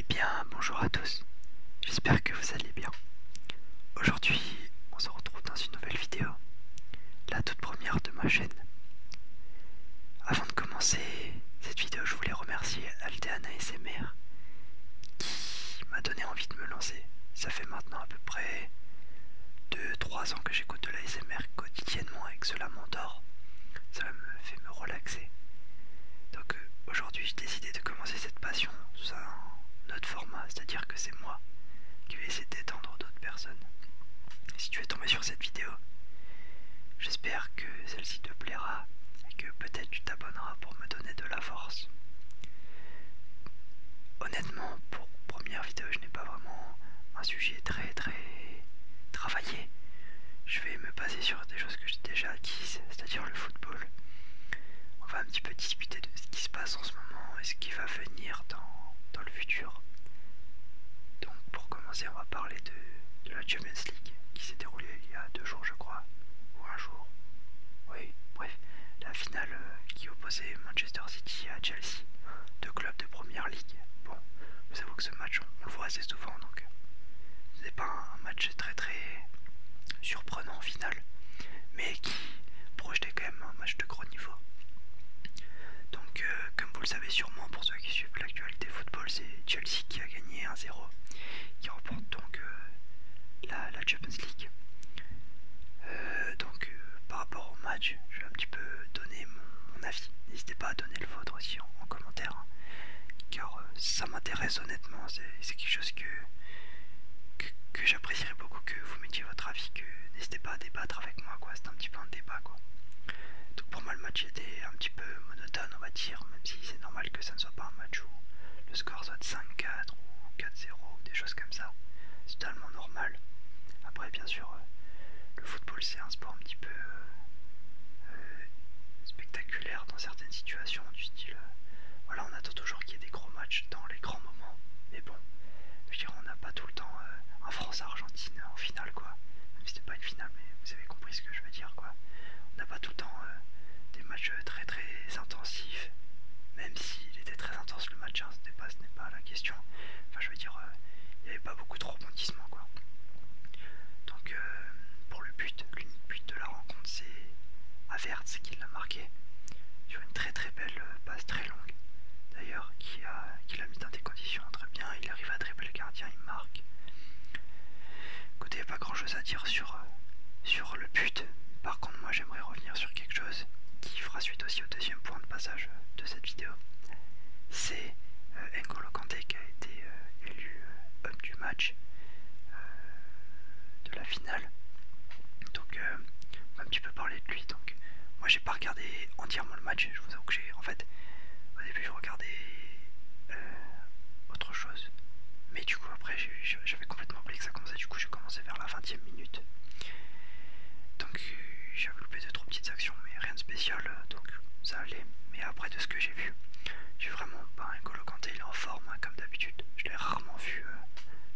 Eh bien, bonjour à tous, j'espère que vous allez bien. Aujourd'hui, on se retrouve dans une nouvelle vidéo, la toute première de ma chaîne. Avant de commencer cette vidéo, je voulais remercier Aldeana ASMR qui m'a donné envie de me lancer. Ça fait maintenant à peu près 2-3 ans que j'écoute de l'ASMR quotidiennement et que cela m'endort. Cela me fait me relaxer. Donc aujourd'hui, j'ai décidé de commencer cette passion sous un autre format, c'est-à-dire que c'est moi qui vais essayer d'étendre d'autres personnes. Et si tu es tombé sur cette vidéo, j'espère que celle-ci te plaira et que peut-être tu t'abonneras pour me donner de la force. Honnêtement, pour première vidéo, je n'ai pas vraiment un sujet très travaillé. Je vais me baser sur des choses que j'ai déjà acquises, c'est-à-dire le football. On va un petit peu discuter de ce qui se passe en ce moment et ce qui va venir dans le futur. Donc pour commencer, on va parler de la Champions League qui s'est déroulée il y a 2 jours je crois, ou un jour. Oui, bref, la finale qui opposait Manchester City à Chelsea, deux clubs de première ligue. Bon, je vous avoue que ce match on le voit assez souvent, donc ce n'est pas un match très surprenant au final, mais qui projetait quand même un match de gros niveau. Donc comme vous le savez sûrement, pour ceux qui suivent l'actualité football, c'est Chelsea qui a gagné 1-0, qui remporte donc la Champions League. Par rapport au match, je vais un petit peu donner mon avis. N'hésitez pas à donner le vôtre aussi en commentaire, hein, car ça m'intéresse honnêtement. C'est quelque chose que j'apprécierais beaucoup que vous mettiez votre avis, que n'hésitez pas à débattre avec moi, quoi. C'est un petit peu un débat, quoi. Donc pour moi le match était un petit peu monotone, on va dire, même si c'est normal que ça ne soit pas un match où le score soit de 5-4 ou 4-0 ou des choses comme ça. C'est totalement normal. Après bien sûr, le football c'est un sport un petit peu spectaculaire dans certaines situations, du style voilà, on attend toujours qu'il y ait des gros matchs dans les grands moments, mais bon, je dirais on n'a pas tout le temps un France-Argentine en finale, quoi. Même si c'était pas une finale, mais vous avez compris ce que je veux dire, quoi. On n'a pas tout le temps des matchs très intensifs, même s'il était très intense le match, hein, ce n'est pas la question. Enfin je veux dire, il n'y avait pas beaucoup de rebondissements, quoi. Donc pour le but, l'unique but de la rencontre, c'est Havertz qui l'a marqué sur une très belle passe très longue d'ailleurs, qui l'a mis dans des conditions très bien. Il arrive à dribbler le gardien, il marque. Écoutez, il n'y a pas grand chose à dire sur le but. Par contre moi j'aimerais revenir sur quelque chose qui fera suite aussi au deuxième point de passage de cette vidéo. C'est N'Golo Kanté qui a été élu homme du match de la finale. Donc on va un petit peu parler de lui. Donc moi j'ai pas regardé entièrement le match, je vous avoue que en fait au début je regardais autre chose, mais du coup après j'avais complètement oublié que ça commençait. Du coup j'ai commencé vers la 20e minute, donc j'avais loupé 2-3 petites actions mais rien de spécial, donc ça allait. Mais après de ce que j'ai vraiment pas un N'Golo Kanté, il est en forme, hein, comme d'habitude. Je l'ai rarement vu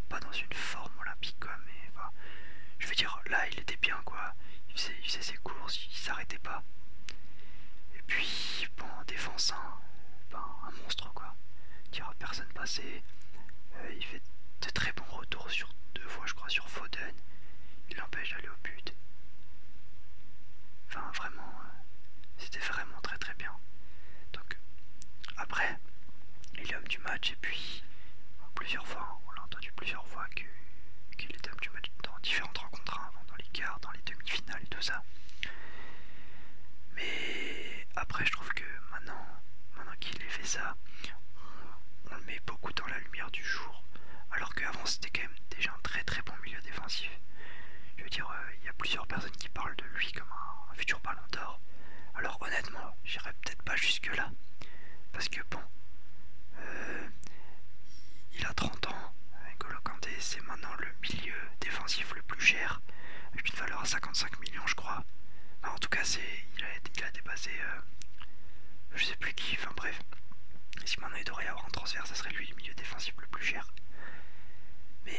pas dans une forme olympique, quoi, mais enfin, je veux dire là il était bien, quoi. Il faisait ses courses, il s'arrêtait pas. Et puis bon, en défense, hein, un monstre, quoi. Dire personne passé. Il fait de très bons retours sur 2 fois je crois sur Foden. Il l'empêche d'aller au but. Enfin vraiment, c'était vraiment très bien. Donc après, il est homme du match, et puis plusieurs fois, on l'a entendu plusieurs fois qu'il était homme du match dans différentes rencontres, hein, dans les quarts, dans les demi-finales et tout ça. Mais après je trouve que maintenant qu'il ait fait ça, on le met beaucoup dans la lumière du jour, alors qu'avant c'était quand même déjà un très bon milieu défensif. Je veux dire, il y a plusieurs personnes qui parlent de lui comme un futur ballon d'or. Alors honnêtement, j'irais peut-être pas jusque là, parce que bon, il a 30 ans, N'Golo Kanté, c'est maintenant le milieu défensif le plus cher, avec une valeur à 55 millions je crois. Enfin, en tout cas il a dépassé je sais plus qui, enfin bref. Si maintenant il devrait y avoir un transfert, ça serait lui le milieu défensif le plus cher. Mais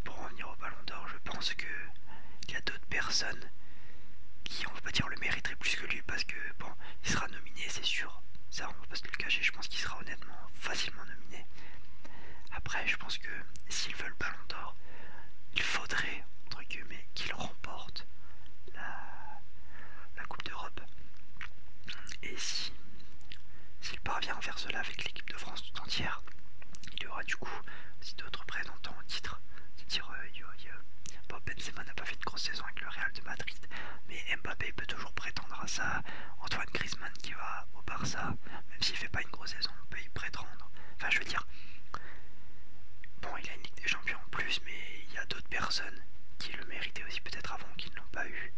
pour revenir au ballon d'or, je pense qu'il y a d'autres personnes qui, on va pas dire le mériteraient plus que lui, parce que bon, il sera nominé, c'est sûr. Ça, on va pas se le cacher, je pense qu'il sera honnêtement facilement nominé. je pense que s'ils veulent le Ballon d'Or, il faudrait, entre guillemets, qu'ils remportent la Coupe d'Europe. Et s'il parvient à faire cela avec l'équipe de France tout entière, il y aura du coup aussi d'autres prétendants au titre. C'est-à-dire, bon, Benzema n'a pas fait une grosse saison avec le Real de Madrid, mais Mbappé peut toujours prétendre à ça. Antoine Griezmann qui va au Barça, même s'il fait pas une grosse saison, on peut y prétendre. Enfin, je veux dire, bon, il a une Ligue des Champions en plus, mais il y a d'autres personnes qui le méritaient aussi peut-être avant, qui ne l'ont pas eu.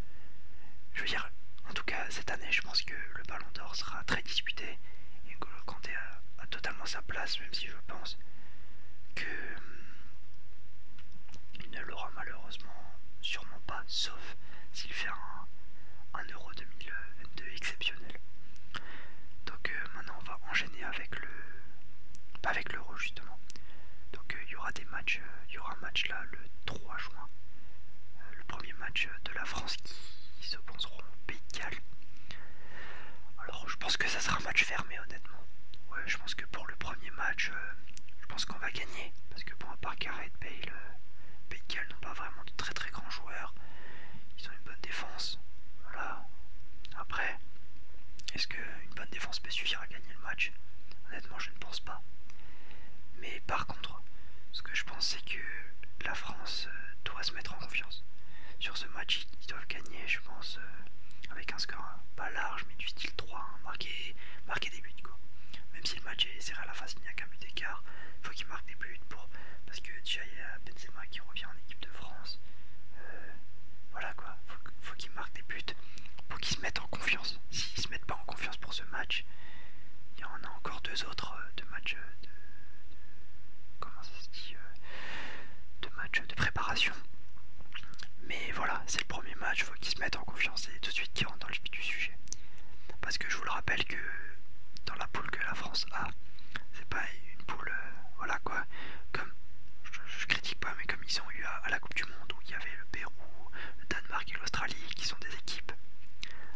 Je veux dire, en tout cas, cette année, je pense que le Ballon d'Or sera très disputé. Et N'Golo Kanté a totalement sa place, même si je pense que il ne l'aura malheureusement sûrement pas, sauf s'il fait un Euro 2022 exceptionnel. Donc maintenant on va enchaîner avec pas avec l'Euro justement. Donc il y aura des matchs, il y aura un match là le 3 juin. Le premier match de la France qui s'opposeront au Pays de Galles. Alors je pense que ça sera un match fermé honnêtement. Ouais, je pense que pour le premier match, je pense qu'on va gagner. Parce que bon, à part Gareth Bale, Pays de Galles n'ont pas vraiment de très très grands joueurs. Ils ont une bonne défense. Voilà. Après, est-ce qu'une bonne défense peut suffire à gagner le match? Honnêtement, je ne pense pas. Mais par contre, ce que je pense, c'est que la France doit se mettre en confiance. Sur ce match, ils doivent gagner, je pense, avec un score pas large, mais du style 3, hein, marquer des buts, quoi. Même si le match est serré à la face, il n'y a qu'un but d'écart, il faut qu'ils marquent des buts parce que déjà il y a Benzema qui revient en équipe de France. Voilà quoi, faut qu'ils marquent des buts pour qu'ils se mettent en confiance. S'ils se mettent pas en confiance pour ce match, il y en a encore deux autres de matchs comment ça se dit, de matchs de préparation. Mais voilà, c'est le premier match, faut qu'ils se mettent en confiance et tout de suite qu'ils rentrent dans le vif du sujet. Parce que je vous le rappelle que dans la poule que la France a, c'est pas une poule, voilà quoi, comme je critique pas, mais comme ils ont eu à la Coupe du Monde où il y avait le Pérou, le Danemark et l'Australie qui sont des équipes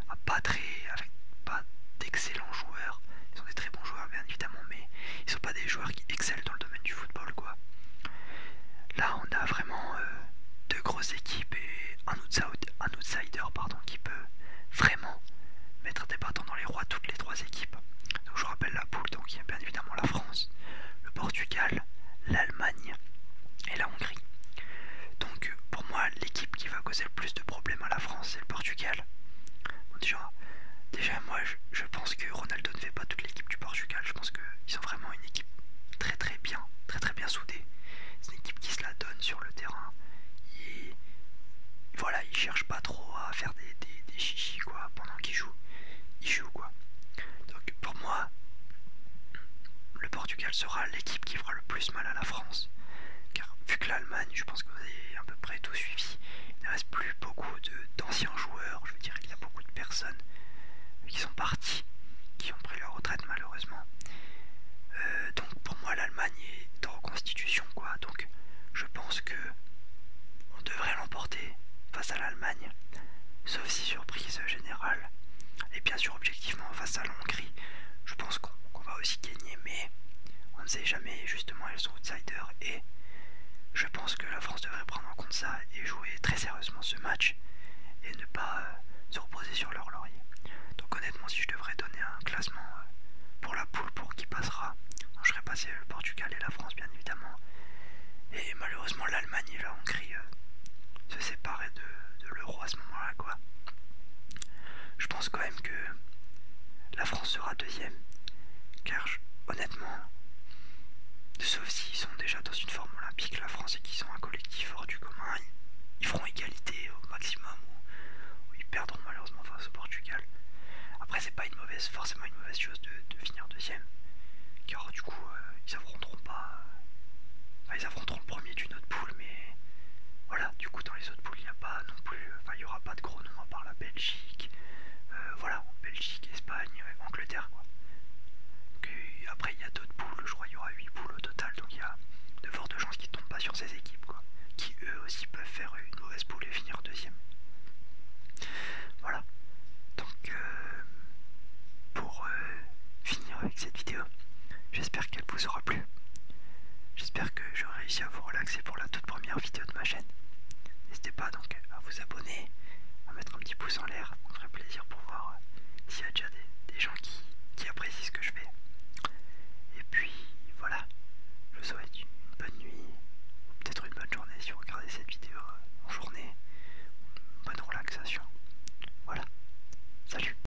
avec pas d'excellents joueurs. Ils sont des très bons joueurs bien évidemment, mais ils sont pas des joueurs qui excellent dans le domaine du football quoi. Là on a vraiment deux grosses équipes et un outsider qui peut vraiment mettre des bâtons dans les roues à toutes les trois équipes. Donc je vous rappelle la poule, donc il y a bien évidemment la France, le Portugal, l'Allemagne et la Hongrie. Donc pour moi l'équipe qui va causer le plus de problèmes à la France c'est le Portugal. Bon, déjà moi je pense que Ronaldo ne fait pas toute l'équipe du Portugal. Je pense qu'ils ont vraiment une équipe très très bien soudée. C'est une équipe qui se la donne sur le terrain. Voilà, ils cherchent pas trop à faire des chichis quoi pendant qu'ils jouent. Ils jouent quoi. Donc pour moi, le Portugal sera l'équipe qui fera le plus mal à la France. Car vu que l'Allemagne, je pense que vous avez à peu près tout suivi, il ne reste plus beaucoup d'anciens joueurs. Je veux dire, il y a beaucoup de personnes qui sont parties, qui ont pris leur retraite malheureusement. Donc pour moi, l'Allemagne est en reconstitution quoi. Donc je pense que on devrait l'emporter face à l'Allemagne, sauf si surprise générale. Et bien sûr, objectivement, face à la Hongrie, je pense qu'on va aussi gagner, mais on ne sait jamais, justement, elles sont outsiders. Et je pense que la France devrait prendre en compte ça et jouer très sérieusement ce match et ne pas se reposer sur leur laurier. Donc honnêtement, si je devrais donner un classement pour la poule, pour qui passera, je ferais passer le Portugal et la France, bien évidemment. Et malheureusement, l'Allemagne et la Hongrie se séparaient de l'Euro à ce moment-là, quoi. Je pense quand même que la France sera deuxième, car honnêtement, sauf s'ils sont déjà dans une forme olympique, la France, et qu'ils ont un collectif hors du commun, ils feront égalité au maximum, ou ils perdront malheureusement face au Portugal. Après, c'est pas forcément une mauvaise chose de finir deuxième, car du coup, ils affronteront pas. Enfin, ils affronteront le premier d'une autre poule, mais voilà, du coup, dans les autres poules, il n'y a pas non plus. Enfin, il n'y aura pas de gros noms à part la Belgique. Voilà, Belgique, Espagne, Angleterre, quoi. Donc, après, il y a d'autres poules, je crois qu'il y aura 8 poules au total, donc il y a de fortes chances qu'ils ne tombent pas sur ces équipes, quoi. Qui eux aussi peuvent faire une mauvaise poule et finir deuxième. Voilà. Donc, pour finir avec cette vidéo, j'espère qu'elle vous aura plu. J'espère j'espère que j'aurai réussi à vous relaxer pour la toute première vidéo de ma chaîne. N'hésitez pas donc à vous abonner, à mettre un petit pouce en l'air, ça me ferait plaisir pour voir s'il y a déjà des gens